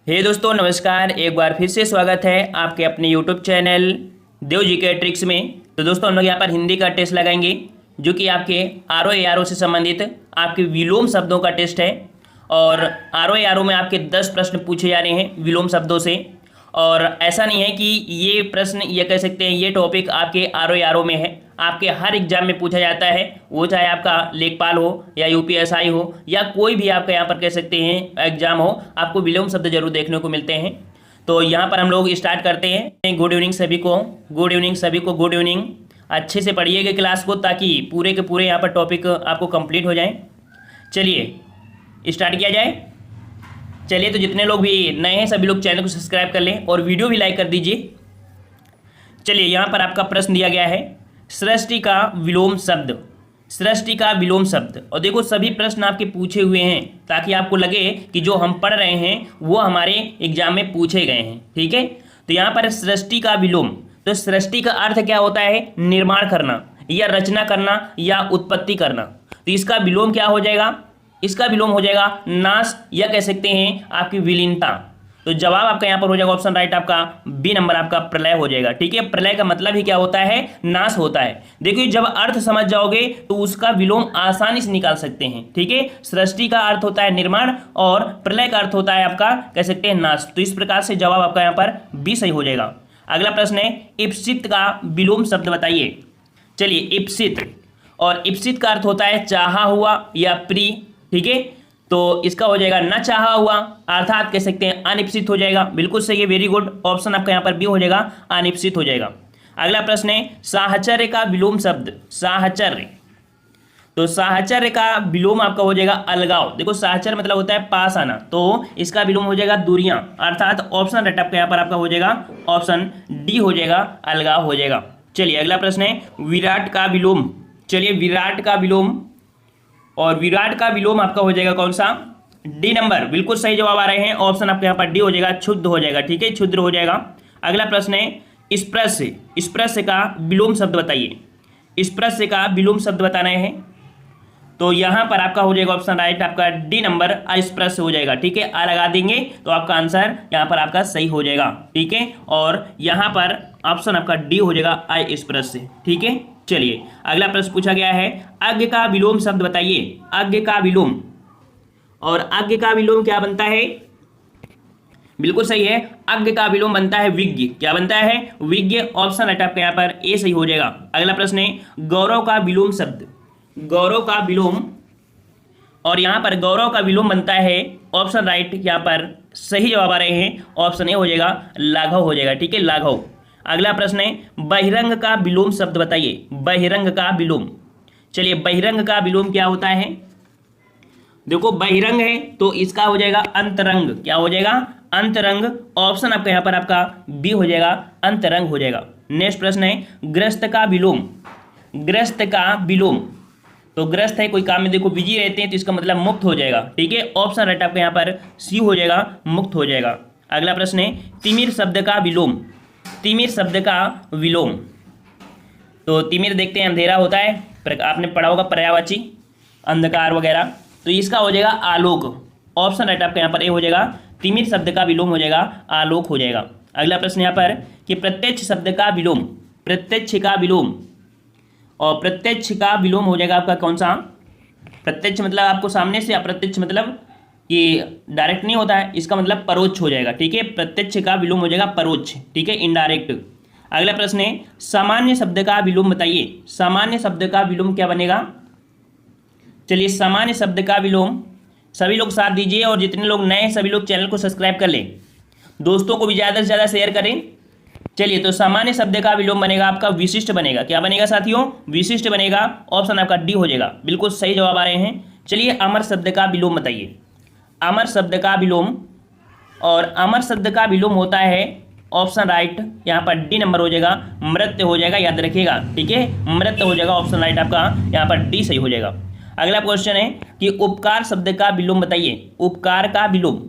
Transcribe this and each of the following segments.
हे दोस्तों नमस्कार। एक बार फिर से स्वागत है आपके अपने यूट्यूब चैनल देव जी के ट्रिक्स में। तो दोस्तों हम लोग यहाँ पर हिंदी का टेस्ट लगाएंगे जो कि आपके R O A R O से संबंधित आपके विलोम शब्दों का टेस्ट है। और R O A R O में आपके 10 प्रश्न पूछे जा रहे हैं विलोम शब्दों से। और ऐसा नहीं है कि ये प्रश्न ये कह सकते हैं ये टॉपिक आपके R O A R O में है, आपके हर एग्जाम में पूछा जाता है। वो चाहे आपका लेखपाल हो या यूपीएसआई हो या कोई भी आपका यहाँ पर कह सकते हैं एग्जाम हो, आपको विलोम शब्द जरूर देखने को मिलते हैं। तो यहाँ पर हम लोग स्टार्ट करते हैं। गुड इवनिंग सभी को, गुड इवनिंग सभी को, गुड इवनिंग। अच्छे से पढ़िएगा क्लास को ताकि पूरे के पूरे यहाँ पर टॉपिक आपको कंप्लीट हो जाए। चलिए स्टार्ट किया जाए। चलिए तो जितने लोग भी नए हैं सभी लोग चैनल को सब्सक्राइब कर लें और वीडियो भी लाइक कर दीजिए। चलिए यहाँ पर आपका प्रश्न दिया गया है सृष्टि का विलोम शब्द, सृष्टि का विलोम शब्द। और देखो सभी प्रश्न आपके पूछे हुए हैं ताकि आपको लगे कि जो हम पढ़ रहे हैं वो हमारे एग्जाम में पूछे गए हैं। ठीक है, तो यहाँ पर सृष्टि का विलोम, तो सृष्टि का अर्थ क्या होता है? निर्माण करना या रचना करना या उत्पत्ति करना। तो इसका विलोम क्या हो जाएगा? इसका विलोम हो जाएगा नाश या कह सकते हैं आपकी विलीनता। तो जवाब आपका यहाँ पर हो जाएगा ऑप्शन राइट, आपका बी नंबर आपका प्रलय हो जाएगा। ठीक है, प्रलय का मतलब ही क्या होता है? नाश होता है। देखिए जब अर्थ समझ जाओगे तो उसका विलोम आसानी से निकाल सकते हैं। ठीक है, सृष्टि का अर्थ होता है निर्माण और प्रलय का अर्थ होता है आपका कह सकते हैं नाश। तो इस प्रकार से जवाब आपका यहाँ पर बी सही हो जाएगा। अगला प्रश्न है इप्सित का विलोम शब्द बताइए। चलिए इप्सित, और इप्सित का अर्थ होता है चाहा हुआ या प्रिय। ठीक है, तो इसका हो जाएगा न चाहा हुआ, अर्थात कह सकते हैं अनिप्सित हो जाएगा। बिल्कुल सही है, वेरी गुड। ऑप्शन आपका यहाँ पर बी हो जाएगा, अनिप्सित हो जाएगा। अगला प्रश्न है साहचर्य का विलोम शब्द, साहचर्य। तो साहचर्य का विलोम आपका हो जाएगा अलगाव। देखो साहचर्य मतलब होता है पास आना, तो इसका विलोम हो जाएगा दूरियां, अर्थात ऑप्शन राइट आपका यहाँ पर आपका हो जाएगा ऑप्शन डी हो जाएगा, अलगाव हो जाएगा। चलिए अगला प्रश्न है विराट का विलोम। चलिए विराट का विलोम, और विराट का विलोम आपका हो जाएगा कौन सा? D number. बिल्कुल सही जवाब आ रहे हैं। ऑप्शन आपके यहाँ पर डी हो जाएगा, क्षुद्र हो जाएगा। ठीक है, क्षुद्र हो जाएगा। अगला प्रश्न है स्पृश्य, स्पृश्य का विलोम शब्द बताइए। स्पृश्य का विलोम शब्द बताना है, तो यहाँ पर आपका हो जाएगा ऑप्शन राइट आपका डी नंबर, अस्पृश्य हो जाएगा। ठीक है, आ लगा देंगे तो आपका आंसर यहाँ पर आपका सही हो जाएगा। ठीक है, और यहाँ पर ऑप्शन आपका डी हो जाएगा अस्पृश्य। ठीक है, चलिए अगला प्रश्न पूछा गया है अज्ञ का विलोम शब्द बताइए। अज्ञ का विलोम, और अज्ञ का विलोम क्या बनता है? बिल्कुल सही है, अज्ञ का विलोम बनता है विज्ञ। क्या बनता है? विज्ञ। ऑप्शन राइट आपका यहाँ पर ए सही हो जाएगा। अगला प्रश्न है गौरव का विलोम शब्द, गौरव का विलोम, और यहाँ पर गौरव का विलोम बनता है ऑप्शन राइट यहाँ पर सही जवाब आ रहे हैं, ऑप्शन ए हो जाएगा, लाघव हो जाएगा। ठीक है, लाघव। अगला प्रश्न है बहिरंग का विलोम शब्द बताइए। बहिरंग का विलोम, चलिए बहिरंग का विलोम क्या होता है? देखो बहिरंग है तो इसका हो जाएगा अंतरंग। क्या हो जाएगा? अंतरंग। ऑप्शन आपका यहाँ पर आपका बी हो जाएगा, अंतरंग हो जाएगा। नेक्स्ट प्रश्न है ग्रस्त का विलोम, ग्रस्त का विलोम, तो ग्रस्त है कोई काम में देखो बिजी रहते हैं तो इसका मतलब मुक्त हो जाएगा। ठीक है, ऑप्शन राइट आपका यहाँ पर सी हो जाएगा, मुक्त हो जाएगा। अगला प्रश्न है तिमिर शब्द का विलोम, तिमिर शब्द का विलोम, तो तिमिर देखते हैं अंधेरा होता है, आपने पढ़ा होगा पर्यायवाची, अंधकार वगैरह, तो इसका हो जाएगा आलोक। ऑप्शन राइट आपका यहाँ पर ए हो जाएगा, तिमिर शब्द का विलोम हो जाएगा, आलोक हो जाएगा। अगला प्रश्न यहाँ पर कि प्रत्यक्ष शब्द का विलोम, प्रत्यक्ष का विलोम, और प्रत्यक्ष का विलोम हो जाएगा आपका कौन सा? प्रत्यक्ष मतलब आपको सामने से, अप्रत्यक्ष मतलब ये डायरेक्ट नहीं होता है, इसका मतलब परोक्ष हो जाएगा। ठीक है, प्रत्यक्ष का विलोम हो जाएगा परोक्ष। ठीक है, इनडायरेक्ट। अगला प्रश्न है सामान्य शब्द का विलोम बताइए। सामान्य शब्द का विलोम क्या बनेगा? चलिए सामान्य शब्द का विलोम, सभी लोग साथ दीजिए और जितने लोग नए हैं सभी लोग चैनल को सब्सक्राइब कर लें, दोस्तों को भी ज़्यादा से ज़्यादा शेयर करें। चलिए तो सामान्य शब्द का विलोम बनेगा आपका विशिष्ट बनेगा। क्या बनेगा साथियों? विशिष्ट बनेगा। ऑप्शन आपका डी हो जाएगा, बिल्कुल सही जवाब आ रहे हैं। चलिए अमर शब्द का विलोम बताइए। अमर शब्द का विलोम, और अमर शब्द का विलोम होता है ऑप्शन राइट यहाँ पर डी नंबर हो जाएगा, मृत्य हो जाएगा, याद रखिएगा। ठीक है, मृत्य हो जाएगा, ऑप्शन राइट आपका यहाँ पर डी सही हो जाएगा। अगला क्वेश्चन है कि उपकार शब्द का विलोम बताइए। उपकार का विलोम,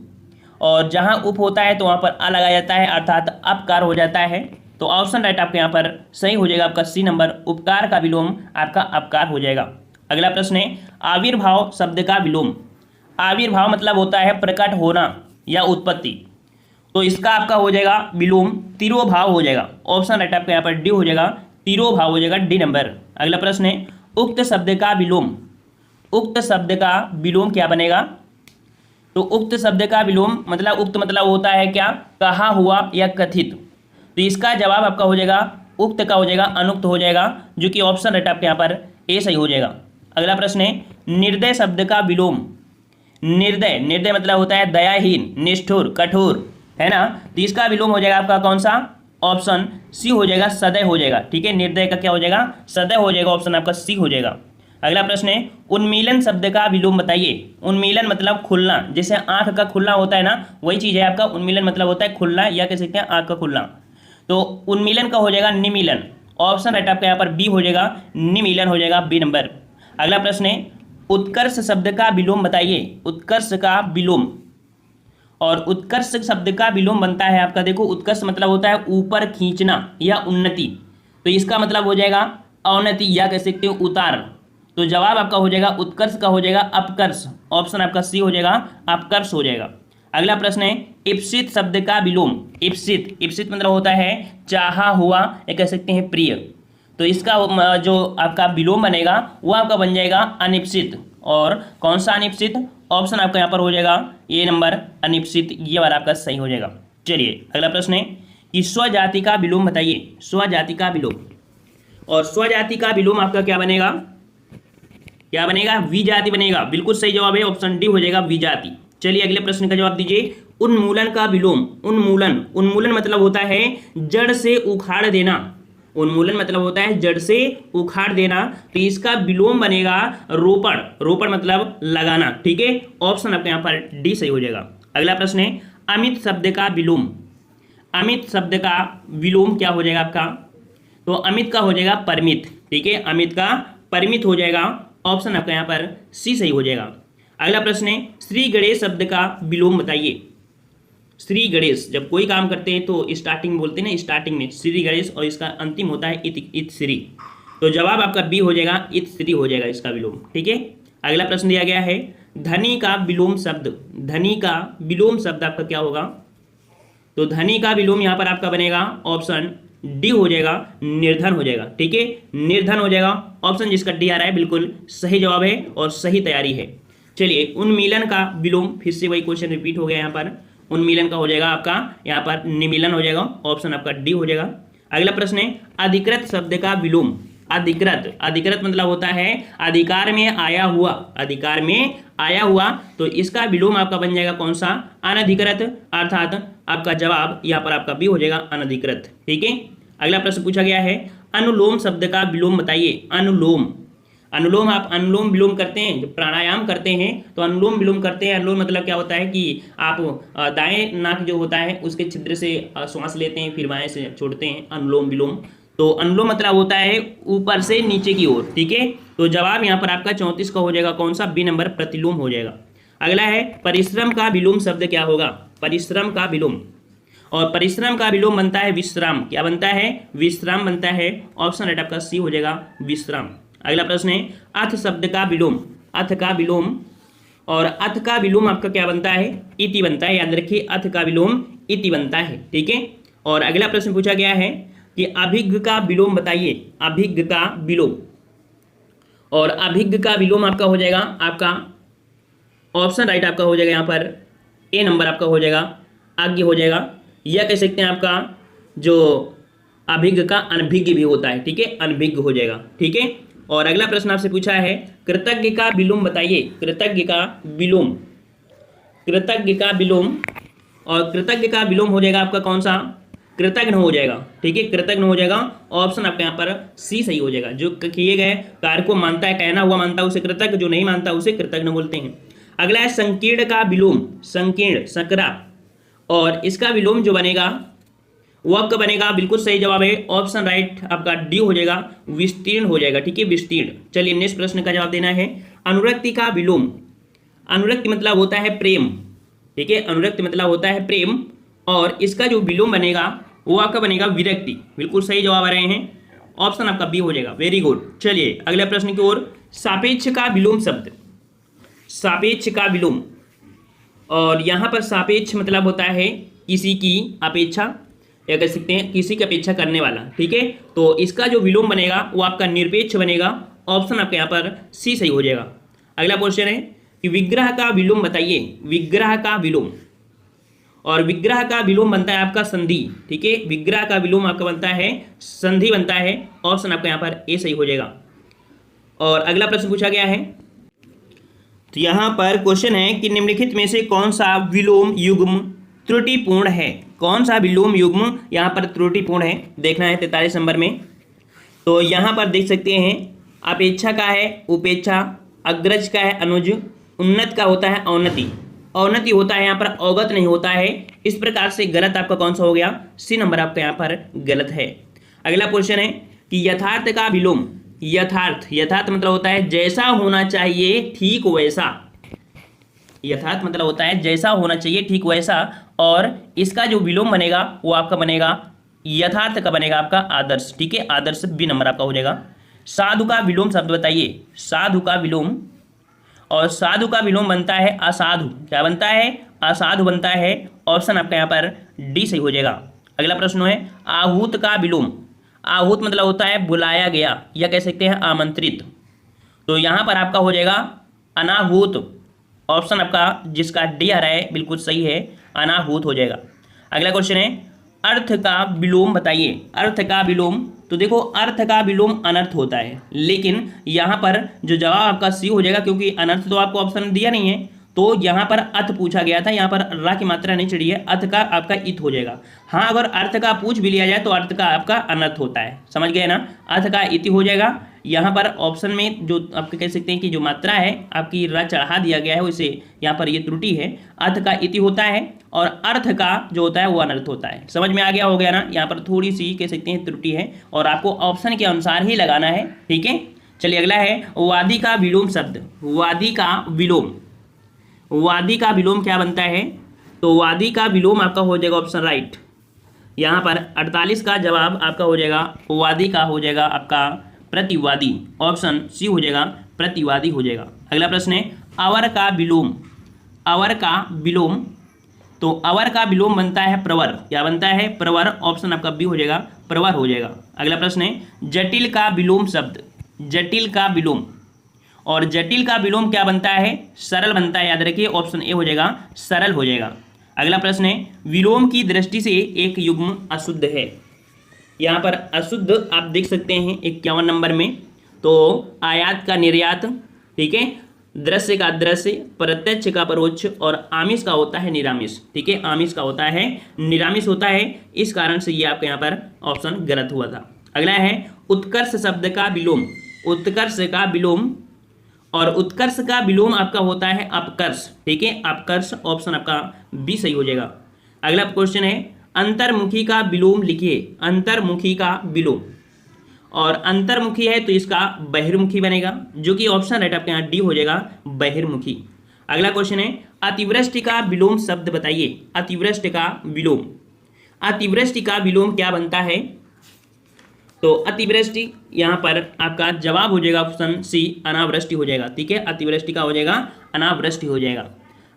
और जहाँ उप होता है तो वहाँ पर आ लगाया जाता है, अर्थात अपकार हो जाता है, तो ऑप्शन राइट आपके यहाँ पर सही हो जाएगा आपका सी नंबर, उपकार का विलोम आपका अपकार हो जाएगा। अगला प्रश्न है आविर्भाव शब्द का विलोम। आविर्भाव मतलब होता है प्रकट होना या उत्पत्ति। तो इसका आपका हो जाएगा विलोम तिरोभाव हो जाएगा। ऑप्शन राइट आपका यहाँ पर डी हो जाएगा, तिरोभाव हो जाएगा, डी नंबर। अगला प्रश्न है उक्त शब्द का विलोम। उक्त शब्द का विलोम क्या बनेगा? तो उक्त शब्द का विलोम मतलब उक्त मतलब होता है क्या? कहा हुआ या कथित। तो इसका जवाब आपका हो जाएगा उक्त का हो जाएगा अनुक्त हो जाएगा, जो कि ऑप्शन राइट आपके यहाँ पर ए सही हो जाएगा। अगला प्रश्न है निर्दय शब्द का विलोम। निर्दय, निर्दय मतलब होता है दयाहीन, निष्ठुर, कठोर, है ना। तो इसका विलोम हो जाएगा आपका कौन सा? ऑप्शन सी हो जाएगा, सदय हो जाएगा। ठीक है, निर्दय का क्या हो जाएगा? सदय हो जाएगा, ऑप्शन आपका सी हो जाएगा। अगला प्रश्न है उन्मीलन शब्द का विलोम बताइए। उन्मीलन मतलब खुलना, जैसे आंख का खुलना होता है ना, वही चीज है आपका उन्मीलन मतलब होता है खुलना, या कह सकते हैं आंख का खुलना। तो उन्मीलन का हो जाएगा निमीलन। ऑप्शन राइट आपका यहाँ पर बी हो जाएगा, निमीलन हो जाएगा, बी नंबर। अगला प्रश्न है उत्कर्ष शब्द का विलोम बताइए। उत्कर्ष का विलोम, और उत्कर्ष शब्द का विलोम बनता है आपका, देखो उत्कर्ष मतलब होता है ऊपर खींचना या उन्नति, तो इसका मतलब हो जाएगा अवनति या कह सकते हो उतार। तो जवाब आपका हो जाएगा उत्कर्ष का हो जाएगा अपकर्ष। ऑप्शन आपका सी हो जाएगा, अपकर्ष हो जाएगा। अगला प्रश्न है इप्सित शब्द का विलोम। इप्सित, इप्सित मतलब होता है चाहा हुआ या कह सकते हैं प्रिय। तो इसका जो आपका विलोम बनेगा वो आपका बन जाएगा अनिप्सित। और कौन सा अनिप्सित? ऑप्शन आपका यहाँ पर हो जाएगा ए नंबर, अनिप्सित, ये वाला आपका सही हो जाएगा। चलिए अगला प्रश्न है कि स्वजाति का विलोम बताइए। स्वजाति का विलोम, और स्वजाति का विलोम आपका क्या बनेगा? क्या बनेगा? विजाति बनेगा। बिल्कुल सही जवाब है, ऑप्शन डी हो जाएगा, विजाति। चलिए अगले प्रश्न का जवाब दीजिए। उन्मूलन का विलोम। उन्मूलन, उन्मूलन मतलब होता है जड़ से उखाड़ देना। उन्मूलन मतलब होता है जड़ से उखाड़ देना, तो इसका विलोम बनेगा रोपण। रोपण मतलब लगाना। ठीक है, ऑप्शन आपका यहाँ पर डी सही हो जाएगा। अगला प्रश्न है अमित शब्द का विलोम। अमित शब्द का विलोम क्या हो जाएगा आपका? तो अमित का हो जाएगा परिमित। ठीक है, अमित का परिमित हो जाएगा, ऑप्शन आपका यहाँ पर सी सही हो जाएगा। अगला प्रश्न है श्री गणेश शब्द का विलोम बताइए। श्री गणेश, जब कोई काम करते हैं तो स्टार्टिंग में बोलते हैं ना, स्टार्टिंग में श्री गणेश, और इसका अंतिम होता है इत श्री। तो जवाब आपका बी हो जाएगा, इत श्री हो जाएगा इसका विलोम। ठीक है, अगला प्रश्न दिया गया है धनी का विलोम शब्द। धनी का विलोम शब्द आपका क्या होगा? तो धनी का विलोम यहाँ पर आपका बनेगा ऑप्शन डी हो जाएगा, निर्धन हो जाएगा। ठीक है, निर्धन हो जाएगा, ऑप्शन जिसका डी आ रहा है बिल्कुल सही जवाब है और सही तैयारी है। चलिए उन्मीलन का विलोम, फिर से वही क्वेश्चन रिपीट हो गया यहाँ पर। उन्मीलन का हो जाएगा आपका यहाँ पर निमीलन हो जाएगा, ऑप्शन आपका डी हो जाएगा। अगला प्रश्न है अधिकृत शब्द का विलोम। अधिकृत, अधिकृत मतलब होता है अधिकार में आया हुआ। अधिकार में आया हुआ, तो इसका विलोम आपका बन जाएगा कौन सा? अनधिकृत, अर्थात आपका जवाब यहाँ पर आपका बी हो जाएगा, अनधिकृत। ठीक है, अगला प्रश्न पूछा गया है अनुलोम शब्द का विलोम बताइए। अनुलोम, अनुलोम आप अनुलोम विलोम करते हैं, जब प्राणायाम करते हैं तो अनुलोम विलोम करते हैं। अनुलोम मतलब क्या होता है कि आप दाएं नाक जो होता है उसके छिद्र से श्वास लेते हैं, फिर बाएं से छोड़ते हैं, अनुलोम विलोम। तो अनुलोम मतलब होता है ऊपर से नीचे की ओर। ठीक है, तो जवाब यहाँ पर आपका 34 का हो जाएगा कौन सा? बी नंबर, प्रतिलोम हो जाएगा। अगला है परिश्रम का विलोम शब्द क्या होगा? परिश्रम का विलोम, और परिश्रम का विलोम बनता है विश्राम। क्या बनता है? विश्राम बनता है, ऑप्शन राइट आपका सी हो जाएगा, विश्राम। अगला प्रश्न है अथ शब्द का विलोम। अथ का विलोम, और अथ का विलोम आपका क्या बनता है? इति बनता है, याद रखिए अथ का विलोम इति बनता है। ठीक है, और अगला प्रश्न पूछा गया है कि अभिज्ञ का विलोम बताइए। अभिज्ञ का विलोम, और अभिज्ञ का विलोम आपका हो जाएगा आपका ऑप्शन राइट आपका हो जाएगा यहाँ पर ए नंबर आपका हो जाएगा, आज्ञ हो जाएगा, या कह सकते हैं आपका जो अभिज्ञ का अनभिज्ञ भी होता है। ठीक है, अनभिज्ञ हो जाएगा। ठीक है, और अगला प्रश्न आपसे पूछा है कृतज्ञ का विलोम बताइए। कृतज्ञ का विलोम, कृतज्ञ का विलोम, और कृतज्ञ का विलोम हो जाएगा आपका कौन सा? कृतज्ञ हो जाएगा। ठीक है, कृतज्ञ हो जाएगा, ऑप्शन आपका यहाँ पर सी सही हो जाएगा। जो किए गए कार्य को मानता है, कहना हुआ मानता है, उसे कृतज्ञ, जो नहीं मानता उसे कृतज्ञ बोलते हैं। अगला है संकीर्ण का विलोम। संकीर्ण, सकरा, और इसका विलोम जो बनेगा वो आपका बनेगा, बिल्कुल सही जवाब है, ऑप्शन राइट आपका डी हो जाएगा, विस्तीर्ण हो जाएगा। ठीक है, विस्तीर्ण। चलिए नेक्स्ट प्रश्न का जवाब देना है अनुरक्ति का विलोम। अनुरक्ति मतलब होता है प्रेम। ठीक है, अनुरक्ति मतलब होता है प्रेम, और इसका जो विलोम बनेगा वो आपका बनेगा विरक्ति। बिल्कुल सही जवाब आ रहे हैं, ऑप्शन आपका बी हो जाएगा, वेरी गुड। चलिए अगले प्रश्न की ओर। सापेक्ष का विलोम शब्द। सापेक्ष का विलोम, और यहाँ पर सापेक्ष मतलब होता है किसी की अपेक्षा, या कह सकते हैं किसी की अपेक्षा करने वाला। ठीक है, तो इसका जो विलोम बनेगा वो आपका निरपेक्ष बनेगा। ऑप्शन आपका यहाँ पर सी सही हो जाएगा। अगला क्वेश्चन है कि विग्रह का विलोम बताइए। विग्रह का विलोम, और विग्रह का विलोम बनता है आपका संधि। ठीक है, विग्रह का विलोम आपका बनता है संधि बनता है। ऑप्शन आपका यहाँ पर ए सही हो जाएगा। और अगला प्रश्न पूछा गया है, तो यहाँ पर क्वेश्चन है कि निम्नलिखित में से कौन सा विलोम युग्म त्रुटिपूर्ण है। कौन सा विलोम युग्म यहाँ पर त्रुटिपूर्ण है, देखना है 43 नंबर में। तो यहाँ पर देख सकते हैं अपेक्षा का है उपेक्षा, अग्रज का है अनुज, उन्नत का होता है औन्नति, औन्नति होता है यहाँ पर अवगत नहीं होता है। इस प्रकार से गलत आपका कौन सा हो गया, सी नंबर आपका यहाँ पर गलत है। अगला क्वेश्चन है कि यथार्थ का विलोम। यथार्थ, यथार्थ मतलब होता है जैसा होना चाहिए ठीक वैसा। यथार्थ मतलब होता है जैसा होना चाहिए ठीक वैसा, और इसका जो विलोम बनेगा वो आपका बनेगा यथार्थ का बनेगा आपका आदर्श। ठीक है, आदर्श बी नंबर आपका हो जाएगा। साधु का विलोम शब्द बताइए। साधु का विलोम, और साधु का विलोम बनता है असाधु। क्या बनता है, असाधु बनता है। ऑप्शन आपका यहाँ पर डी सही हो जाएगा। अगला प्रश्न है आहूत का विलोम। आहूत मतलब होता है बुलाया गया, या कह सकते हैं आमंत्रित। तो यहाँ पर आपका हो जाएगा अनाहूत। ऑप्शन आपका जिसका डी आ रहा है बिल्कुल सही है, अनाहूत हो जाएगा। अगला क्वेश्चन है अर्थ का विलोम बताइए। अर्थ का विलोम, तो देखो अर्थ का विलोम अनर्थ होता है, लेकिन यहाँ पर जो जवाब आपका सी हो जाएगा, क्योंकि अनर्थ तो आपको ऑप्शन दिया नहीं है, तो यहाँ पर अर्थ पूछा गया था, यहाँ पर रा की मात्रा नहीं चढ़ी है, अर्थ का आपका इत हो जाएगा। हाँ, अगर अर्थ का पूछ भी लिया जाए तो अर्थ का आपका अनर्थ होता है, समझ गए ना, अर्थ का इति हो जाएगा। यहाँ पर ऑप्शन में जो आप कह सकते हैं कि जो मात्रा है आपकी रा चढ़ा दिया गया है, उसे यहाँ पर ये त्रुटि है। अर्थ का इति होता है और अर्थ का जो होता है वो अनर्थ होता है। समझ में आ गया हो गया ना, यहाँ पर थोड़ी सी कह सकते हैं त्रुटि है, और आपको ऑप्शन के अनुसार ही लगाना है। ठीक है, चलिए अगला है वादी का विलोम शब्द। वादी का विलोम, वादी का विलोम क्या बनता है, तो वादी का विलोम आपका हो जाएगा ऑप्शन राइट। यहाँ पर 48 का जवाब आपका हो जाएगा वादी का हो जाएगा आपका प्रतिवादी। ऑप्शन सी हो जाएगा प्रतिवादी हो जाएगा। अगला प्रश्न है अवर का विलोम। अवर का विलोम, तो अवर का विलोम बनता है प्रवर। क्या बनता है, प्रवर। ऑप्शन आपका बी हो जाएगा प्रवर हो जाएगा। अगला प्रश्न है जटिल का विलोम शब्द। जटिल का विलोम, और जटिल का विलोम क्या बनता है, सरल बनता है, याद रखिए। ऑप्शन ए हो जाएगा सरल हो जाएगा। अगला प्रश्न है विलोम की दृष्टि से एक युग्म अशुद्ध है। यहाँ पर अशुद्ध आप देख सकते हैं 51 नंबर में। तो आयात का निर्यात, ठीक है, दृश्य का दृश्य, प्रत्यक्ष का परोक्ष, और आमिष का होता है निरामिष। ठीक है, आमिष का होता है निरामिष होता है, इस कारण से ये आपके यहाँ पर ऑप्शन गलत हुआ था। अगला है उत्कर्ष शब्द का विलोम। उत्कर्ष का विलोम, और उत्कर्ष का विलोम आपका होता है अपकर्ष। ठीक है, अपकर्ष। ऑप्शन आपका बी सही हो जाएगा। अगला क्वेश्चन है अंतर्मुखी का विलोम लिखिए। अंतर्मुखी का विलोम, और अंतर्मुखी है तो इसका बहिर्मुखी बनेगा, जो कि ऑप्शन राइट आपके यहाँ डी हो जाएगा बहिर्मुखी। अगला क्वेश्चन है अतिवृष्टि का विलोम शब्द बताइए। अतिवृष्टि का विलोम, अतिवृष्टि का विलोम क्या बनता है, तो अतिवृष्टि यहाँ पर आपका जवाब हो जाएगा ऑप्शन सी अनावृष्टि हो जाएगा। ठीक है, अतिवृष्टि का हो जाएगा अनावृष्टि हो जाएगा।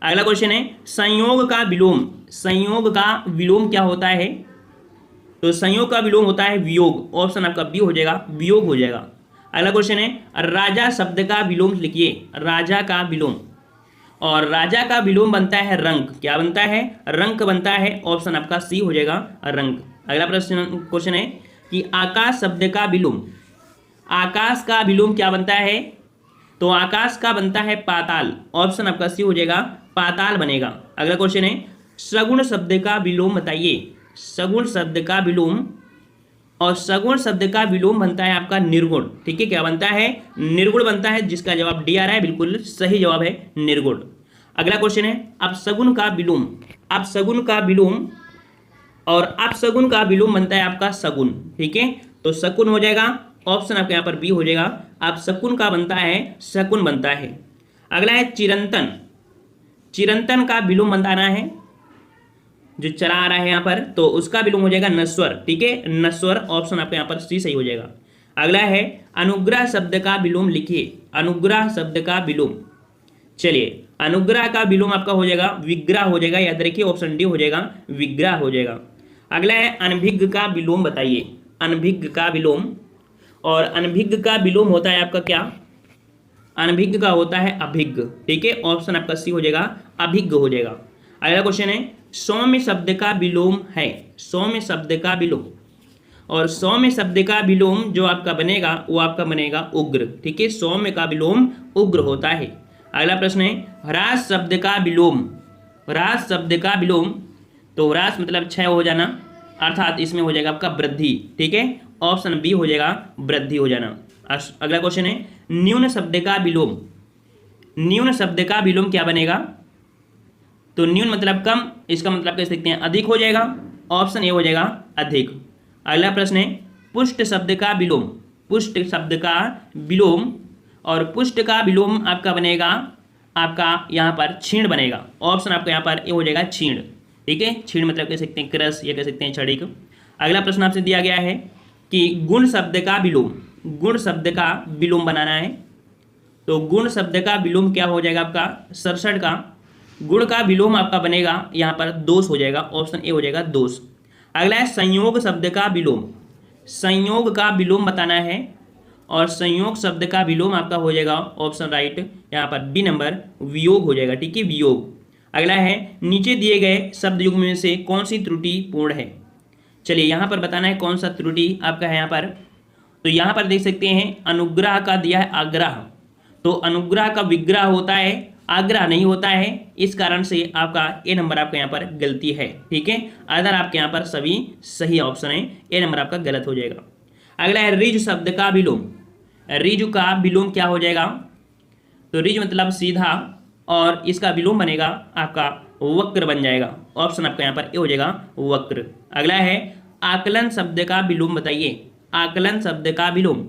अगला क्वेश्चन है संयोग का विलोम। संयोग का विलोम क्या होता है, तो संयोग का विलोम होता है वियोग। ऑप्शन आपका बी हो जाएगा वियोग हो जाएगा। अगला क्वेश्चन है राजा शब्द का विलोम लिखिए। राजा का विलोम, और राजा का विलोम बनता है रंक। क्या बनता है, रंक बनता है। ऑप्शन आपका सी हो जाएगा रंक। अगला प्रश्न क्वेश्चन है कि आकाश शब्द का विलोम। आकाश का विलोम क्या बनता है, तो आकाश का बनता है पाताल। ऑप्शन आपका सी हो जाएगा पाताल बनेगा। अगला क्वेश्चन है सगुण शब्द का विलोम बताइए। सगुण शब्द का विलोम, और सगुण शब्द का विलोम बनता है आपका निर्गुण। ठीक है, क्या बनता है, निर्गुण बनता है, जिसका जवाब डी आ रहा है, बिल्कुल सही जवाब है निर्गुण। अगला क्वेश्चन है अपसगुन का विलोम। अपसगुन का विलोम, और अपसगुन का विलोम बनता है आपका सगुन। ठीक है, तो शकुन हो जाएगा। ऑप्शन आपके यहाँ पर बी हो जाएगा अपशकुन का बनता है शकुन बनता है। अगला है चिरंतन। चिरंतन का विलोम बताना है, जो चला आ रहा है यहाँ पर, तो उसका विलोम हो जाएगा नश्वर। ठीक है, नश्वर। ऑप्शन आपके यहाँ पर सी सही हो जाएगा। अगला है अनुग्रह शब्द का विलोम लिखिए। अनुग्रह शब्द का विलोम, चलिए, अनुग्रह का विलोम आपका हो जाएगा विग्रह हो जाएगा, याद रखिए ऑप्शन डी हो जाएगा, विग्रह हो जाएगा। अगला है अनभिज्ञ का विलोम बताइए, अनभिज्ञ का विलोम। और अनभिज्ञ का विलोम होता है आपका क्या, अनभिज्ञ का होता है अभिज्ञ, ठीक है, ऑप्शन आपका सी हो जाएगा, अभिज्ञ हो जाएगा। अगला क्वेश्चन है सौम्य शब्द का विलोम है, सौम्य शब्द का विलोम। और सौम्य शब्द का विलोम जो आपका बनेगा वो आपका बनेगा उग्र, ठीक है, सौम्य का विलोम उग्र होता है। अगला प्रश्न है ह्रास शब्द का विलोम, ह्रास शब्द का विलोम। तो ह्रास मतलब क्षय हो जाना, अर्थात इसमें हो जाएगा आपका वृद्धि, ठीक है, ऑप्शन बी हो जाएगा वृद्धि हो जाना। अगला क्वेश्चन है न्यून शब्द का विलोम, न्यून शब्द का विलोम क्या बनेगा, तो न्यून मतलब कम, इसका मतलब कह सकते हैं अधिक हो जाएगा, ऑप्शन ए हो जाएगा अधिक। अगला प्रश्न है पुष्ट शब्द का विलोम, पुष्ट शब्द का विलोम। और पुष्ट का विलोम आपका बनेगा आपका यहाँ पर क्षीण बनेगा, ऑप्शन आपका यहाँ पर ए हो जाएगा क्षीण, ठीक है, क्षीण मतलब कह सकते हैं क्रस या कह सकते हैं क्षणिक। अगला प्रश्न आपसे दिया गया है कि गुण शब्द का विलोम, गुण शब्द का विलोम बनाना है। तो गुण शब्द का विलोम क्या हो जाएगा आपका 67 का, गुण का विलोम आपका बनेगा यहाँ पर दोष हो जाएगा, ऑप्शन ए हो जाएगा दोष। अगला है संयोग शब्द का विलोम, संयोग का विलोम बताना है। और संयोग शब्द का विलोम आपका हो जाएगा ऑप्शन राइट यहाँ पर बी नंबर वियोग हो जाएगा, ठीक है, वियोग। अगला है नीचे दिए गए शब्द युग्म में से कौन सी त्रुटि पूर्ण है। चलिए यहाँ पर बताना है कौन सा त्रुटि आपका है यहाँ पर। तो यहाँ पर देख सकते हैं अनुग्रह का दिया है आग्रह, तो अनुग्रह का विग्रह होता है, आग्रह नहीं होता है, इस कारण से आपका ए नंबर आपका यहाँ पर गलती है, ठीक है, अदर आपके यहाँ पर सभी सही ऑप्शन है, ए नंबर आपका गलत हो जाएगा। अगला है रिज शब्द का विलोम, रिज का विलोम क्या हो जाएगा, तो रिज मतलब सीधा और इसका विलोम बनेगा आपका वक्र बन जाएगा, ऑप्शन आपका यहाँ पर ए हो जाएगा वक्र। अगला है आकलन शब्द का विलोम बताइए, आकलन शब्द का विलोम।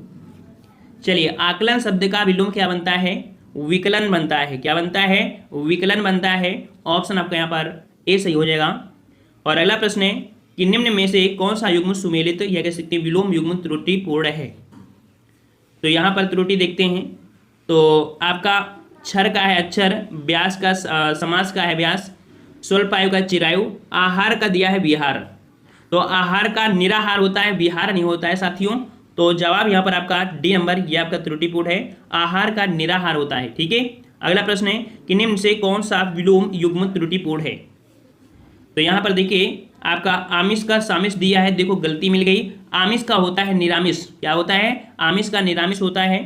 चलिए आकलन शब्द का विलोम क्या बनता है, विकलन बनता है, क्या बनता है, विकलन बनता है, ऑप्शन आपका यहाँ पर ए सही हो जाएगा। और अगला प्रश्न है कि निम्न में से कौन सा युग्म सुमेलित या कह सकते हैं विलोम युग्म त्रुटिपूर्ण है। तो यहाँ पर त्रुटि देखते हैं, तो आपका क्षर का है अक्षर, व्यास का समास का है व्यास, स्वल्पायु का चिरायु, आहार का दिया है विहार। तो आहार का निराहार होता है, विहार नहीं होता है साथियों। तो जवाब यहाँ पर आपका डी नंबर, ये आपका त्रुटिपूर्ण है, आहार का निराहार होता है, ठीक है। अगला प्रश्न है कि निम्न से कौन सा विलोम युग्म त्रुटिपूर्ण है। तो यहाँ पर देखिए आपका आमिष का सामिष दिया है, देखो गलती मिल गई, आमिष का होता है निरामिष, क्या होता है, आमिष का निरामिष होता है,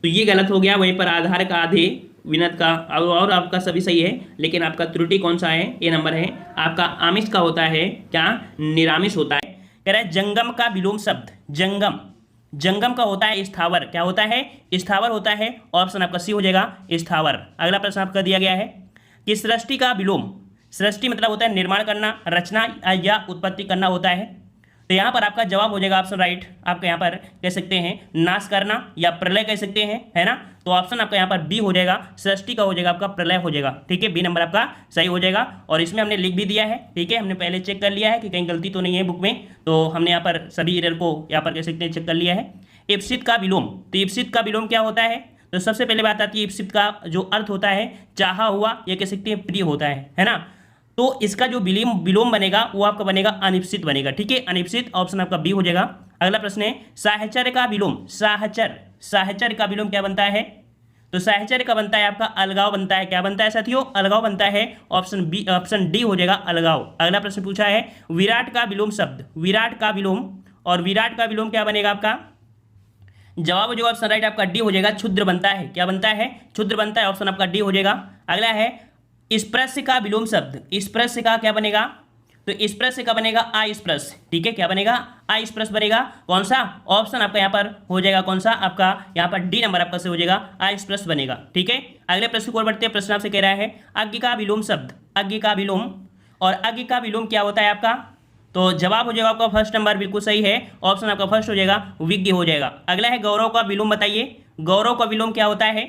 तो ये गलत हो गया। वहीं पर आधार का आधे, विनत का और आपका सभी सही है, लेकिन आपका त्रुटि कौन सा है, ए नंबर है, आपका आमिष का होता है क्या, निरामिष होता है। कह रहा है जंगम का विलोम शब्द, जंगम, जंगम का होता है स्थावर, क्या होता है, स्थावर होता है, ऑप्शन आपका सी हो जाएगा स्थावर। अगला प्रश्न आपका दिया गया है कि सृष्टि का विलोम, सृष्टि मतलब होता है निर्माण करना, रचना या उत्पत्ति करना होता है। तो यहाँ पर आपका जवाब हो जाएगा ऑप्शन राइट, आपका यहाँ पर कह सकते हैं नाश करना या प्रलय कह सकते हैं, है ना। तो ऑप्शन आपका यहाँ पर बी हो जाएगा, सृष्टि का हो जाएगा आपका प्रलय हो जाएगा, ठीक है, बी नंबर आपका सही हो जाएगा। और इसमें हमने लिख भी दिया है, ठीक है, हमने पहले चेक कर लिया है कि कहीं गलती तो नहीं है बुक में, तो हमने यहाँ पर सभी एरर को यहाँ पर कह सकते हैं चेक कर लिया है। इप्सित का विलोम, तो इप्सित का विलोम क्या होता है, तो सबसे पहले बात आती है इप्सित का जो अर्थ होता है चाहा हुआ या कह सकते हैं प्रिय होता है ना। तो इसका जो विलोम बनेगा वो आपका बनेगा अनिप्सित बनेगा, ठीक है, अनिप्सित, ऑप्शन आपका बी हो जाएगा। अगला प्रश्न है साहचर्य का विलोम, साहचर, साहचर्य का विलोम क्या बनता है, तो साहचर्य का बनता है आपका अलगाव बनता है, क्या बनता है साथियों, अलगाव बनता है, ऑप्शन बी, ऑप्शन डी हो जाएगा अलगाव। अगला प्रश्न पूछा है विराट का विलोम शब्द, विराट का विलोम, और विराट का विलोम क्या बनेगा आपका, जवाब हो जाएगा ऑप्शन राइट आपका डी हो जाएगा, क्षुद्र बनता है, क्या बनता है, क्षुद्र बनता है, ऑप्शन आपका डी हो जाएगा। अगला है स्पर्श का विलोम शब्द, स्पर्श का क्या बनेगा, तो स्पर्श का बनेगा अस्पर्श, ठीक है, क्या बनेगा, अस्पर्श बनेगा, कौन सा, ऑप्शन आपका यहाँ पर हो जाएगा कौन सा, आपका यहाँ पर डी नंबर आपका से हो जाएगा, अस्पर्श बनेगा, ठीक है। अगले प्रश्न को बढ़ते हैं, प्रश्न आपसे कह रहा है अज्ञ का विलोम शब्द, अज्ञ का विलोम, और अज्ञ का विलोम क्या होता है आपका, तो जवाब हो जाएगा आपका फर्स्ट नंबर बिल्कुल सही है, ऑप्शन आपका फर्स्ट हो जाएगा, विज्ञ हो जाएगा। अगला है गौरव का विलोम बताइए, गौरव का विलोम क्या होता है,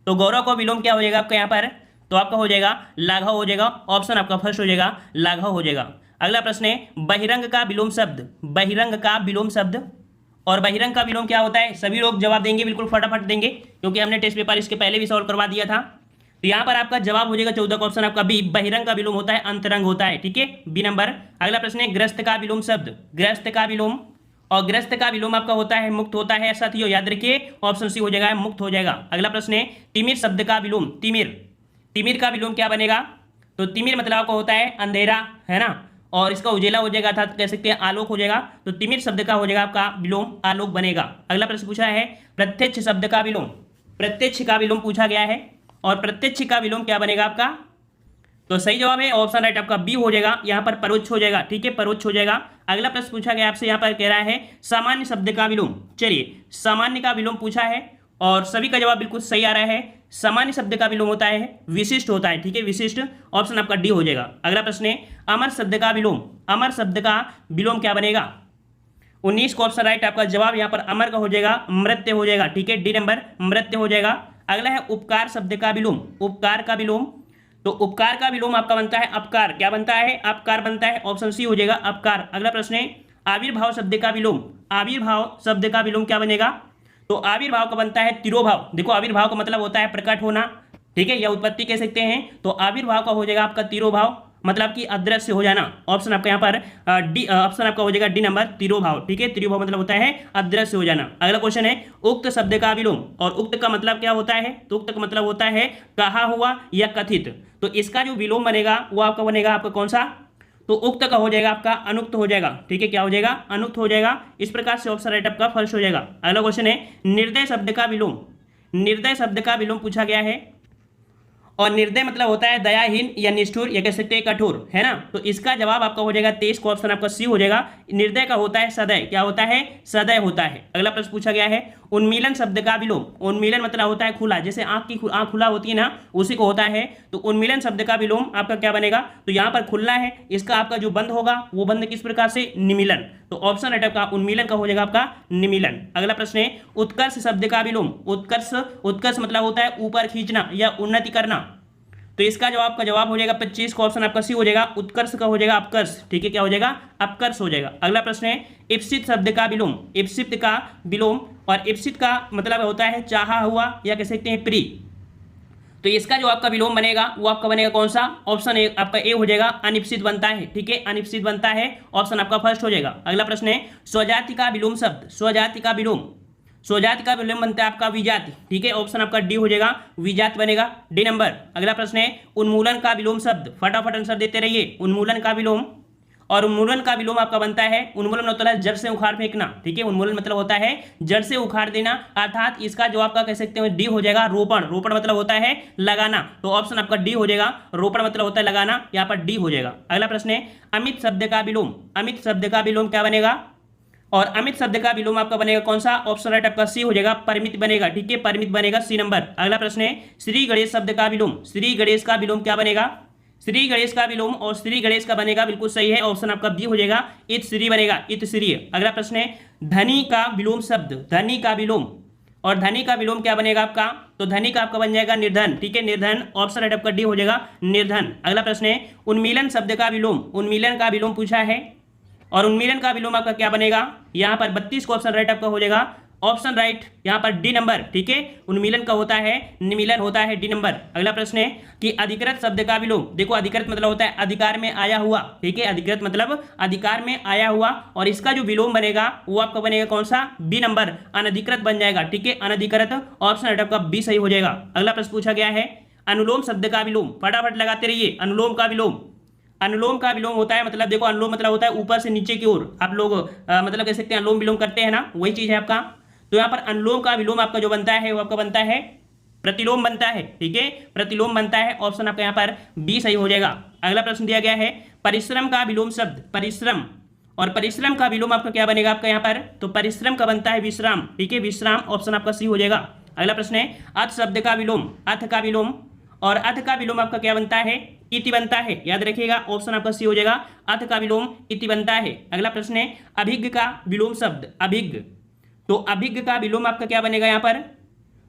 तो गौरव का विलोम क्या हो जाएगा आपका यहाँ पर, तो आपका हो जाएगा लाघव हो जाएगा, ऑप्शन आपका फर्स्ट हो जाएगा लाघव हो जाएगा। अगला प्रश्न है बहिरंग का विलोम शब्द, बहिरंग का विलोम शब्द, और बहिरंग का विलोम क्या होता है, सभी लोग जवाब देंगे बिल्कुल फटाफट देंगे, क्योंकि हमने टेस्ट पेपर इसके पहले भी सॉल्व करवा दिया था। तो यहाँ पर आपका जवाब हो जाएगा 14 का ऑप्शन आपका बी, बहिरंग का विलोम होता है, अंतरंग होता है, ठीक है, बी नंबर। अगला प्रश्न है ग्रस्त का विलोम शब्द, ग्रस्त का विलोम, और ग्रस्त का विलोम आपका होता है मुक्त होता है, साथियों याद रखिए ऑप्शन सी हो जाएगा, मुक्त हो जाएगा। अगला प्रश्न है तिमिर शब्द का विलोम, तिमिर, तिमिर का विलोम क्या बनेगा? तो तिमिर मतलब आपका होता है अंधेरा, है ना, और इसका उजेला हो जाएगा, अर्थात कह सकते हैं आलोक हो जाएगा, तो तिमिर शब्द का हो जाएगा आपका विलोम आलोक बनेगा। अगला प्रश्न पूछा है प्रत्यक्ष शब्द का विलोम, प्रत्यक्ष का विलोम पूछा गया है, और प्रत्यक्ष का विलोम क्या बनेगा आपका? तो सही जवाब है ऑप्शन राइट आपका बी हो जाएगा, यहाँ पर परोक्ष हो जाएगा, ठीक है, परोक्ष हो जाएगा। अगला प्रश्न पूछा गया आपसे, यहाँ पर कह रहा है सामान्य शब्द का विलोम। चलिए सामान्य का विलोम पूछा है और सभी का जवाब बिल्कुल सही आ रहा है। सामान्य शब्द का विलोम होता है विशिष्ट होता है, ठीक है, विशिष्ट, ऑप्शन आपका डी हो जाएगा। अगला प्रश्न है अमर शब्द का विलोम, अमर शब्द का विलोम क्या बनेगा? 19 को ऑप्शन राइट आपका जवाब यहाँ पर अमर का हो जाएगा, मृत्य हो जाएगा, ठीक है, डी नंबर मृत्य हो जाएगा। अगला है उपकार शब्द का विलोम, उपकार का विलोम, तो उपकार का विलोम आपका बनता है अपकार, क्या बनता है? अपकार बनता है, ऑप्शन सी हो जाएगा अपकार। अगला प्रश्न है आविर्भाव शब्द का विलोम, आविर्भाव शब्द का विलोम क्या बनेगा? तो आविर्भाव का बनता है तिरोभाव, देखो आविर्भाव का मतलब होता है प्रकट होना, ठीक है, या उत्पत्ति कह सकते हैं, तो आविर्भाव का हो जाएगा आपका तिरोभाव, मतलब कि अदृश्य हो जाना, ऑप्शन आपका यहाँ पर डी, ऑप्शन आपका हो जाएगा डी नंबर तिरोभाव, ठीक है, तिरोभाव मतलब होता है अदृश्य हो जाना। अगला क्वेश्चन है उक्त शब्द का विलोम, और उक्त का मतलब क्या होता है? तो उक्त का मतलब होता है कहा हुआ या कथित, तो इसका जो विलोम बनेगा वो आपका बनेगा आपका कौन सा? तो उक्त का हो जाएगा आपका अनुक्त हो जाएगा, ठीक है, क्या हो जाएगा? अनुक्त हो जाएगा। इस प्रकार से ऑप्शन राइट आपका फर्स्ट हो जाएगा। अगला क्वेश्चन है निर्दय शब्द का विलोम, निर्दय शब्द का विलोम पूछा गया है, और निर्दय मतलब होता है दयाहीन या निष्ठुर या कह सकते हैं कठोर, है ना, तो इसका जवाब आपका हो जाएगा 23 को ऑप्शन आपका सी हो जाएगा। निर्दय का होता है सदय, क्या होता है? सदय होता है। अगला प्रश्न पूछा गया है उन्मीलन शब्द का विलोम, उन्मीलन मतलब होता है खुला, जैसे आंख खुला होती है ना, उसी को होता है, तो उन्मीलन शब्द का विलोम आपका क्या बनेगा? तो यहाँ पर खुलना है, इसका आपका जो बंद होगा वो बंद किस प्रकार से? निमीलन, तो ऑप्शन राइट आपका उन्मीलन का हो जाएगा आपका निमीलन। अगला प्रश्न है उत्कर्ष शब्द का विलोम, उत्कर्ष, उत्कर्ष मतलब होता है ऊपर खींचना या उन्नति करना, तो इसका जवाब हो जाएगा 25 को ऑप्शन आपका सी हो जाएगा, उत्कर्ष का हो जाएगा अपकर्ष, ठीक है, क्या हो जाएगा? अपकर्ष हो जाएगा। अगला प्रश्न है इप्सित शब्द का विलोम, इप्सित का विलोम, और इप्सित का मतलब होता है चाहा हुआ या कह सकते हैं प्रिय, तो इसका जो आपका विलोम बनेगा वो आपका बनेगा कौन सा? ऑप्शन ए आपका ए हो जाएगा, अनिप्सित बनता है, ठीक है, अनिप्सित बनता है, ऑप्शन आपका फर्स्ट हो जाएगा। अगला प्रश्न है स्वजाति का विलोम शब्द, स्वजाति का विलोम, स्वजाति का विलोम बनता है आपका विजाति, ठीक है, ऑप्शन आपका डी हो जाएगा, विजात बनेगा, डी नंबर। अगला प्रश्न है उन्मूलन का विलोम शब्द, फटाफट आंसर देते रहिए, उन्मूलन का विलोम, और उन्मूलन का विलोम आपका बनता है, उन्मूलन होता है जड़ से उखाड़ फेंकना, ठीक है, उन्मूलन मतलब होता है जड़ से उखाड़ देना, अर्थात इसका जो आपका कह सकते हैं डी हो जाएगा रोपण, रोपण मतलब होता है लगाना, तो ऑप्शन आपका डी हो जाएगा, रोपण मतलब होता है लगाना, यहाँ पर डी हो जाएगा। अगला प्रश्न है अमित शब्द का विलोम, अमित शब्द का विलोम क्या बनेगा? और अमित शब्द का विलोम आपका बनेगा कौन सा? ऑप्शन राइट आपका सी हो जाएगा, परिमित बनेगा, ठीक है, परिमित बनेगा, सी नंबर। अगला प्रश्न है श्री गणेश शब्द का विलोम, श्री गणेश का विलोम क्या बनेगा? श्री गणेश का विलोम, और श्री गणेश का बनेगा बिल्कुल सही है, ऑप्शन आपका बी हो जाएगा, इत श्री बनेगा, इत श्री। अगला प्रश्न है धनी का विलोम शब्द, धनी का विलोम, और धनी का विलोम क्या बनेगा आपका? तो धनी का आपका बन जाएगा निर्धन, ठीक है, निर्धन, ऑप्शन राइट आपका डी हो जाएगा, निर्धन। अगला प्रश्न है उन्मीलन शब्द का विलोम, उन्मीलन का विलोम पूछा है, और उन्मीलन का विलोम आपका क्या बनेगा? यहाँ पर 32 को ऑप्शन राइट आपका हो जाएगा, ऑप्शन राइट यहाँ पर डी नंबर, ठीक है, उन्मीलन का होता है निमीलन होता है, डी नंबर। अगला प्रश्न है कि अधिकृत शब्द का विलोम, देखो अधिकृत मतलब होता है अधिकार में आया हुआ, ठीक है, अधिकृत मतलब अधिकार में आया हुआ, और इसका जो विलोम बनेगा वो आपका बनेगा कौन सा? बी नंबर, अनधिकृत बन जाएगा, ठीक है, अनधिकृत, ऑप्शन राइट आपका बी सही हो जाएगा। अगला प्रश्न पूछा गया है अनुलोम शब्द का विलोम, फटाफट लगाते रहिए, अनुलोम का विलोम, अनुलोम का विलोम होता है, मतलब देखो अनुलोम मतलब होता है ऊपर से नीचे की ओर, आप लोग मतलब कह सकते हैं अनुलोम विलोम करते हैं ना, वही चीज है आपका, तो यहाँ पर अनुलोम का विलोम आपका जो बनता है वो आपका बनता है प्रतिलोम बनता है, ठीक है, प्रतिलोम बनता है, ऑप्शन आपका यहाँ पर बी सही हो जाएगा। अगला प्रश्न दिया गया है परिश्रम का विलोम शब्द, परिश्रम, और परिश्रम का विलोम आपका क्या बनेगा आपका यहाँ पर? तो परिश्रम का बनता है विश्राम, ठीक है, विश्राम, ऑप्शन आपका सी हो जाएगा। अगला प्रश्न है अर्थ शब्द का विलोम, अर्थ का विलोम, और अर्थ का विलोम आपका क्या बनता है? इति बनता है, याद रखिएगा, ऑप्शन आपका सी हो जाएगा, अर्थ का विलोम इति बनता है। अगला प्रश्न है अभिज्ञ का विलोम शब्द, अभिज्ञ, तो अभिज्ञ का विलोम आपका क्या बनेगा यहाँ पर?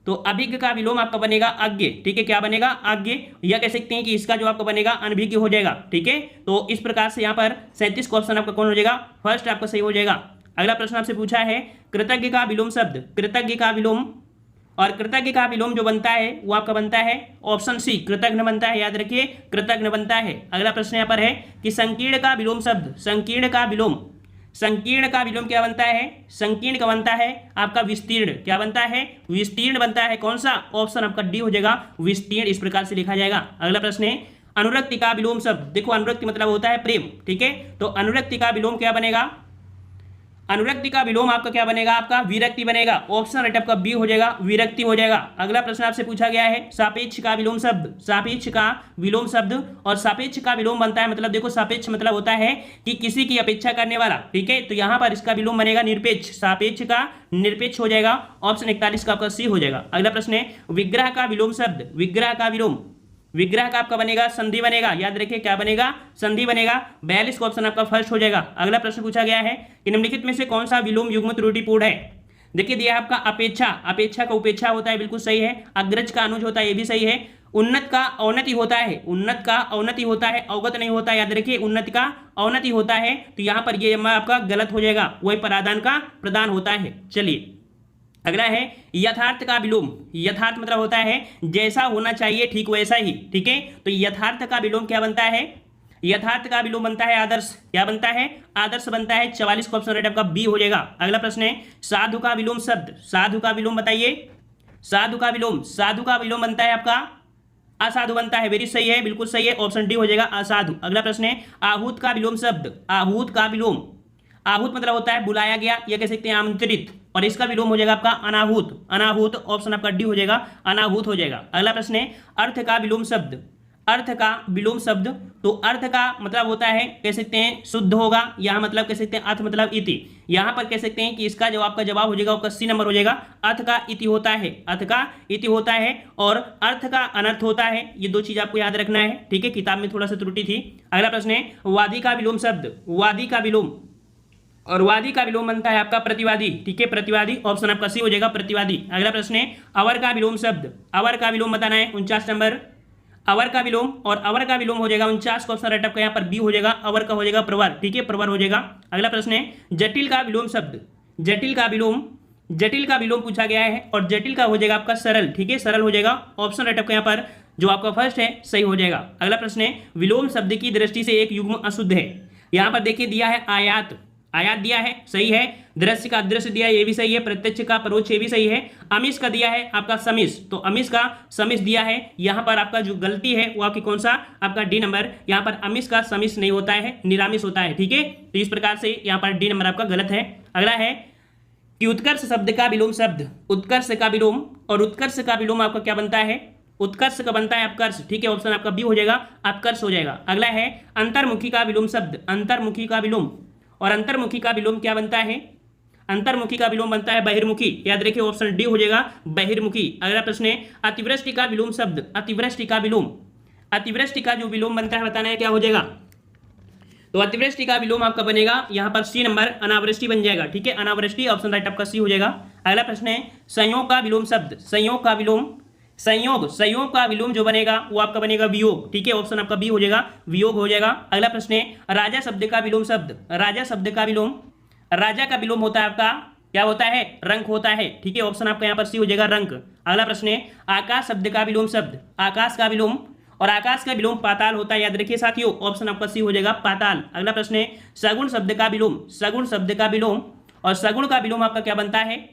तो अभिज्ञ का विलोम आपका बनेगा अज्ञ, ठीक है, क्या बनेगा? अज्ञ, या कह सकते हैं कि इसका जो आपका बनेगा अनभिज्ञ हो जाएगा, ठीक है, तो इस प्रकार से यहाँ पर 37 का ऑप्शन आपका कौन हो जाएगा? फर्स्ट आपका सही हो जाएगा। अगला प्रश्न आपसे पूछा है कृतज्ञ का विलोम शब्द, कृतज्ञ का विलोम, और कृतज्ञ का विलोम जो बनता है वो आपका बनता है ऑप्शन सी, कृतज्ञ बनता है। याद रखिए, कृतज्ञ बनता है। अगला प्रश्न यहाँ पर है कि संकीर्ण का विलोम शब्द, संकीर्ण का विलोम, संकीर्ण का विलोम क्या बनता है? संकीर्ण का बनता है आपका विस्तीर्ण। क्या बनता है? विस्तीर्ण बनता है। कौन सा? ऑप्शन आपका डी हो जाएगा, विस्तीर्ण। इस प्रकार से लिखा जाएगा। अगला प्रश्न है अनुरक्ति का विलोम शब्द। देखो अनुरक्ति मतलब होता है प्रेम, ठीक है। तो अनुरक्ति का विलोम क्या बनेगा? अनुरक्ति का विलोम आपका क्या बनेगा? आपका विरक्ति बनेगा। ऑप्शन राइट आपका बी हो जाएगा, विरक्ति हो जाएगा। अगला प्रश्न आपसे पूछा गया है सापेक्ष का विलोम शब्द, सापेक्ष का विलोम शब्द। और सापेक्ष का विलोम बनता है मतलब देखो सापेक्ष मतलब होता है कि किसी की अपेक्षा करने वाला, ठीक है। तो यहाँ पर इसका विलोम बनेगा निरपेक्ष, सापेक्ष का निरपेक्ष हो जाएगा। ऑप्शन 41 का आपका सी हो जाएगा। अगला प्रश्न है विग्रह का विलोम शब्द, विग्रह का विलोम, विग्रह का आपका बनेगा संधि बनेगा। याद रखिए क्या बनेगा? संधि बनेगा। 42 का ऑप्शन आपका फर्स्ट हो जाएगा। अगला प्रश्न पूछा गया है कि निम्नलिखित में से कौन सा विलोम युग्म त्रुटिपूर्ण है? देखिए दिया आपका अपेक्षा, अपेक्षा का उपेक्षा होता है, बिल्कुल सही है। अग्रज का अनुज होता है, ये भी सही है। उन्नत का अवनति होता है, उन्नत का अवनति होता है, अवगत नहीं होता। याद रखिए उन्नत का अवनति होता है। तो यहाँ पर ये आपका गलत हो जाएगा, वही परादान का प्रदान होता है। चलिए अगला है यथार्थ का विलोम। यथार्थ मतलब होता है जैसा होना चाहिए ठीक वैसा ही, ठीक है। तो यथार्थ का विलोम क्या बनता है? यथार्थ का विलोम बनता है आदर्श। क्या बनता है? आदर्श बनता है। 44 का ऑप्शन राइट आपका बी हो जाएगा। अगला प्रश्न है साधु का विलोम शब्द, साधु का विलोम बताइए। साधु का विलोम, साधु का विलोम बनता है आपका असाधु बनता है। वेरी सही है, बिल्कुल सही है। ऑप्शन डी हो जाएगा असाधु। अगला प्रश्न है आहूत का विलोम शब्द, आहूत का विलोम, आहूत मतलब होता है बुलाया गया, या कह सकते हैं आमंत्रित। और इसका विलोम हो जाएगा आपका अनाहूत, अनाहूत। ऑप्शन आपका डी हो जाएगा, अनाहूत हो जाएगा। अगला प्रश्न है अर्थ का विलोम शब्द, अर्थ का विलोम शब्द। तो अर्थ का मतलब होता है कह सकते हैं शुद्ध होगा, यहाँ मतलब कह सकते हैं अर्थ मतलब इति। यहाँ पर कह सकते हैं कि इसका जो आपका जवाब हो जाएगा वो सी नंबर हो जाएगा। अर्थ का इति होता है, अर्थ का इति होता है, और अर्थ का अनर्थ होता है। ये दो चीज आपको याद रखना है, ठीक है। किताब में थोड़ा सा त्रुटि थी। अगला प्रश्न है वादी का विलोम शब्द, वादी का विलोम। और वादी का विलोम बनता है आपका प्रतिवादी, ठीक है, प्रतिवादी। ऑप्शन आपका सी हो जाएगा, प्रतिवादी। अगला प्रश्न है अवर का विलोम शब्द, अवर का विलोम बताना है। 49 नंबर अवर का विलोम, और अवर का विलोम हो जाएगा 49 का ऑप्शन राइट आपका यहाँ पर बी हो जाएगा। अवर का हो जाएगा प्रवर, ठीक है, प्रवर हो जाएगा। अगला प्रश्न है जटिल का विलोम शब्द, जटिल का विलोम, जटिल का विलोम पूछा गया है। और जटिल का हो जाएगा आपका सरल, ठीक है, सरल हो जाएगा। ऑप्शन राइट आपका यहाँ पर जो आपका फर्स्ट है सही हो जाएगा। अगला प्रश्न है विलोम शब्द की दृष्टि से एक युग्म अशुद्ध है। यहाँ पर देखिए दिया है आयात, आयात दिया है, सही है। दृश्य का अदृश्य दिया है, ये भी सही है। प्रत्यक्ष का परोक्ष, ये भी सही है। अमिश का दिया है आपका समिश, तो अमिश का समिश दिया है। यहाँ पर आपका जो गलती है वो आपकी कौन सा? आपका डी नंबर। यहाँ पर अमिश का समिश नहीं होता है, निरामिष होता है, ठीक है। तो इस प्रकार से यहाँ पर डी नंबर आपका गलत है। अगला है कि उत्कर्ष शब्द का विलोम शब्द, उत्कर्ष का विलोम। और उत्कर्ष का विलोम आपका क्या बनता है? उत्कर्ष का बनता है अपकर्ष, ठीक है। ऑप्शन आपका बी हो जाएगा, अपकर्ष हो जाएगा। अगला है अंतर्मुखी का विलोम शब्द, अंतर्मुखी का विलोम। और अंतर्मुखी का विलोम क्या बनता है? अंतर्मुखी का विलोम बनता है बहिर्मुखी। याद रखिए ऑप्शन डी हो जाएगा, बहिर्मुखी। अगला प्रश्न है अतिवृष्टि का विलोम शब्द, अतिवृष्टि का विलोम। अतिवृष्टि का जो विलोम बनता है बताना है क्या हो जाएगा? तो अतिवृष्टि का विलोम आपका बनेगा यहाँ पर सी नंबर, अनावृष्टि बन जाएगा, ठीक है, अनावृष्टि। ऑप्शन राइट आपका सी हो जाएगा। अगला प्रश्न है संयोग का विलोम शब्द, संयोग का विलोम। संयोग, संयोग का विलोम जो बनेगा वो आपका बनेगा वियोग, ठीक है। ऑप्शन आपका बी हो जाएगा, वियोग हो जाएगा। अगला प्रश्न है राजा शब्द का विलोम शब्द, राजा शब्द का विलोम। राजा का विलोम होता है आपका क्या होता है? रंक होता है, ठीक है। ऑप्शन आपका यहाँ पर सी हो जाएगा, रंक। अगला प्रश्न है आकाश शब्द का विलोम शब्द, आकाश का विलोम। और आकाश का विलोम पाताल होता है, याद रखिए साथियों। ऑप्शन आपका सी हो जाएगा, पाताल। अगला प्रश्न है सगुण शब्द का विलोम, सगुण शब्द का विलोम। और सगुण का विलोम आपका क्या बनता है?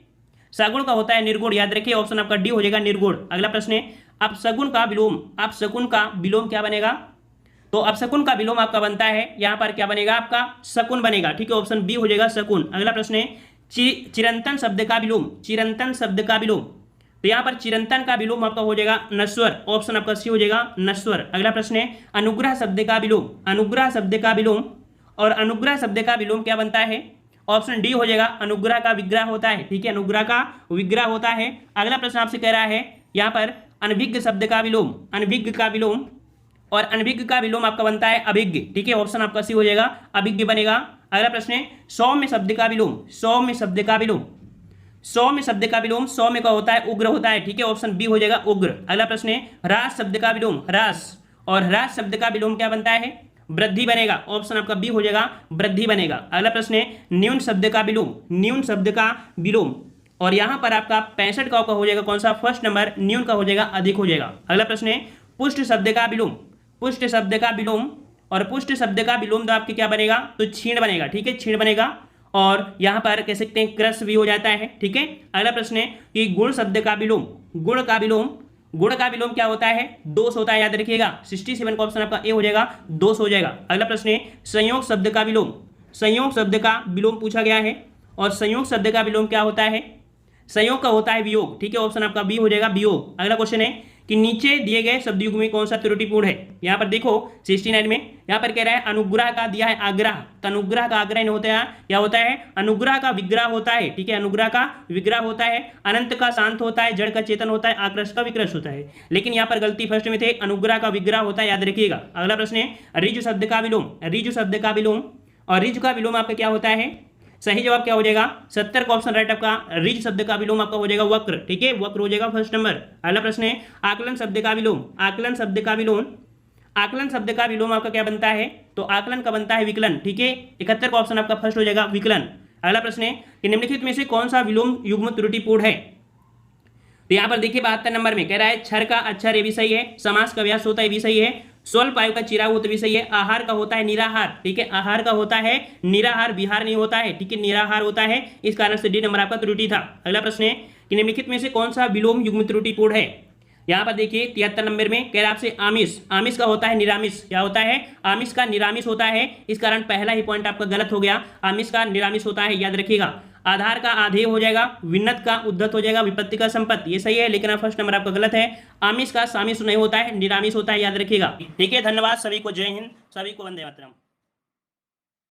सगुण का होता है निर्गुण, याद रखिए। ऑप्शन आपका डी हो जाएगा, निर्गुण। अगला प्रश्न है अपशगुन का विलोम, अपशगुन का विलोम क्या बनेगा? तो अपशकुन का विलोम आपका बनता है यहाँ पर क्या बनेगा? आपका शकुन बनेगा, ठीक है। ऑप्शन बी हो जाएगा, शकुन। अगला प्रश्न है चिरंतन शब्द का विलोम, चिरंतन शब्द का विलोम। तो यहाँ पर चिरंतन का विलोम आपका हो जाएगा नश्वर। ऑप्शन आपका सी हो जाएगा, नश्वर। अगला प्रश्न है अनुग्रह शब्द का विलोम, अनुग्रह शब्द का विलोम। और अनुग्रह शब्द का विलोम क्या बनता है? ऑप्शन डी हो जाएगा, अनुग्रह का विग्रह होता है, ठीक है, अनुग्रह का विग्रह होता है। अगला प्रश्न आपसे कह रहा है यहाँ पर अनभिज्ञ शब्द का विलोम, अनभिज्ञ का विलोम। और अनभिज्ञ का विलोम आपका बनता है अभिज्ञ, ठीक है। ऑप्शन आपका सी हो जाएगा, अभिज्ञ बनेगा। अगला प्रश्न है सौम्य शब्द का विलोम, सौम्य शब्द का विलोम। सौम्य शब्द का विलोम सौम्य का होता है, उग्र होता है, ठीक है। ऑप्शन बी हो जाएगा, उग्र। अगला प्रश्न है ह्रास शब्द का विलोम, ह्रास। और ह्रास शब्द का विलोम क्या बनता है? वृद्धि बनेगा। ऑप्शन आपका बी हो जाएगा, वृद्धि बनेगा। अगला प्रश्न है न्यून शब्द का विलोम, न्यून शब्द का विलोम। और यहाँ पर आपका 65 का हो जाएगा कौन सा, फर्स्ट नंबर न्यून का हो जाएगा अधिक हो जाएगा। अगला प्रश्न है पुष्ट शब्द का विलोम, पुष्ट शब्द का विलोम, और पुष्ट शब्द का विलोम तो आपके क्या बनेगा, तो छीण बनेगा, ठीक है, छीण बनेगा। और यहाँ पर कह सकते हैं क्रस भी हो जाता है, ठीक है। अगला प्रश्न है कि गुण शब्द का विलोम, गुण का विलोम, गुण का विलोम क्या होता है, दोष होता है, याद रखिएगा। 67 का ऑप्शन आपका ए हो जाएगा, दोष हो जाएगा। अगला प्रश्न है संयोग शब्द का विलोम, संयोग शब्द का विलोम पूछा गया है, और संयोग शब्द का विलोम क्या होता है, संयोग का होता है वियोग, ठीक है, ऑप्शन आपका बी हो जाएगा, वियोग। अगला क्वेश्चन है कि नीचे दिए गए शब्द युग में कौन सा त्रुटिपूर्ण है। यहाँ पर देखो 69 में यहाँ पर कह रहा है अनुग्रह का दिया है आग्रह, तो अनुग्रह का आग्रह नहीं होता है, क्या होता है, अनुग्रह का विग्रह होता है, ठीक है, अनुग्रह का विग्रह होता है। अनंत का शांत होता है, जड़ का चेतन होता है, आकृष्ट का विकृष्ट होता है। लेकिन यहाँ पर गलती फर्स्ट में थे, अनुग्रह का विग्रह होता है, याद रखिएगा। अगला प्रश्न है ऋजु शब्द का विलोम, ऋजु शब्द का विलोम, और ऋजु का विलोम आपका क्या होता है, सही जवाब क्या हो जाएगा, 70 का ऑप्शन राइट आपका, ऋज शब्द का विलोम आपका हो जाएगा वक्र, ठीक है, वक्र हो जाएगा फर्स्ट नंबर। अगला प्रश्न है आकलन शब्द का विलोम, आकलन शब्द का विलोम, आकलन शब्द का विलोम आपका क्या बनता है, तो आकलन का बनता है विकलन, ठीक है, 71 का ऑप्शन आपका फर्स्ट हो जाएगा विकलन। अगला प्रश्न है कि निम्नलिखित में से कौन सा विलोम युग्म त्रुटिपूर्ण है। तो यहाँ पर देखिए 72 नंबर में कह रहा है क्षर का अक्षर, ये भी सही है, समास का व्यास होता है, ये भी सही है, स्वल्प आयु का चिरा हो तो भी सही है, आहार का होता है निराहार, ठीक है, आहार का होता है निराहार, विहार नहीं होता है, ठीक है, निराहार होता है, इस कारण से डी नंबर आपका त्रुटि था। अगला प्रश्न है कि निम्नलिखित में से कौन सा विलोम युग्म त्रुटिपूर्ण है। यहाँ पर देखिए 73 नंबर में कह रहा है आपसे आमिष, आमिष का होता है निरामिष, क्या होता है, आमिष का निरामिष होता है, इस कारण पहला ही पॉइंट आपका गलत हो गया, आमिष का निरामिष होता है, याद रखिएगा। आधार का आधेय हो जाएगा, विन्नत का उद्धत हो जाएगा, विपत्ति का संपत्ति, ये सही है, लेकिन फर्स्ट नंबर आपका गलत है। आमिष का सामिष नहीं होता है, निरामिष होता है, याद रखिएगा, ठीक है। धन्यवाद सभी को, जय हिंद, सभी को वंदे मातरम।